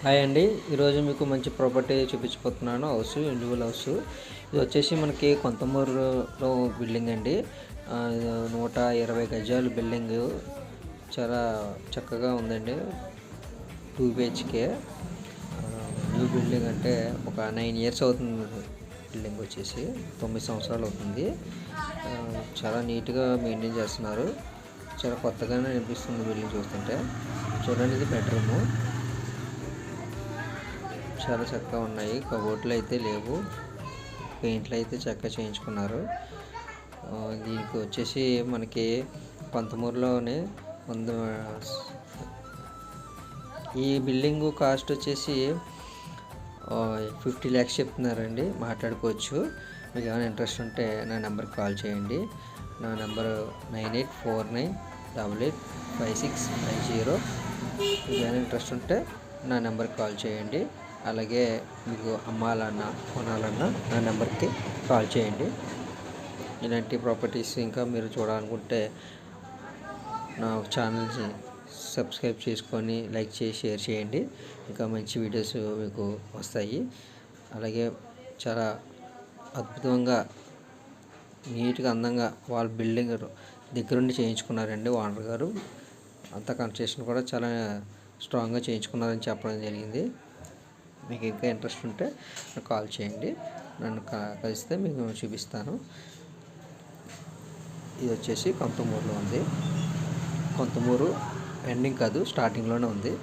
Hi అండి. ఈరోజు మీకు మంచి ప్రాపర్టీ చూపించబోతున్నాను. Individual house. ఇది వచ్చేసి మనకి కొంతమూరులో బిల్డింగ్ అండి. 120 గజాలు బిల్డింగ్. చాలా చక్కగా ఉందండి. 2 BHK. న్యూ బిల్డింగ్ అంటే ఒక 9 ఇయర్స్ అవుతుంది. బిల్డింగ్ వచ్చేసి 9 సంవత్సరాలు అవుతుంది. చాలా నీట్గా మెయింటైన్ చేస్తున్నారు. చాలా కొత్తగానే అనిపిస్తుంది బిల్డింగ్ చూస్తుంటే. చూడండి, ఇది బెడ్రూము. చాలా చక్కగా ఉన్నాయి. కబోర్డ్లు అయితే లేవు. పెయింట్లు అయితే చక్కగా చేయించుకున్నారు. దీనికి వచ్చేసి మనకి పంతమూరులోనే ఉంది. ఈ బిల్డింగ్ కాస్ట్ వచ్చేసి 50 lakhs చెప్తున్నారండి. మాట్లాడుకోవచ్చు. మీకు ఏమైనా ఇంట్రెస్ట్ ఉంటే నా నెంబర్కి కాల్ చేయండి. నా నెంబర్ 9849885650. మీకు ఏమైనా ఇంట్రెస్ట్ ఉంటే నా నెంబర్కి కాల్ చేయండి. అలాగే మీకు అమ్మాలన్నా కొనాలన్నా నా నెంబర్కి కాల్ చేయండి. ఇలాంటి ప్రాపర్టీస్ ఇంకా మీరు చూడాలనుకుంటే నా ఛానల్ని సబ్స్క్రైబ్ చేసుకొని లైక్ చేసి షేర్ చేయండి. ఇంకా మంచి వీడియోస్ మీకు వస్తాయి. అలాగే చాలా అద్భుతంగా నీట్గా అందంగా వాళ్ళ బిల్డింగ్ దగ్గరుండి చేయించుకున్నారండి ఓనర్ గారు. అంత కన్స్ట్రక్షన్ కూడా చాలా స్ట్రాంగ్గా చేయించుకున్నారని చెప్పడం జరిగింది. మీకు ఇంకా ఇంట్రెస్ట్ ఉంటే కాల్ చేయండి. నన్ను కలిస్తే మీకు చూపిస్తాను. ఇది వచ్చేసి కొంతమూరులో ఉంది. కొంతమూరు ఎండింగ్ కాదు, స్టార్టింగ్లోనే ఉంది.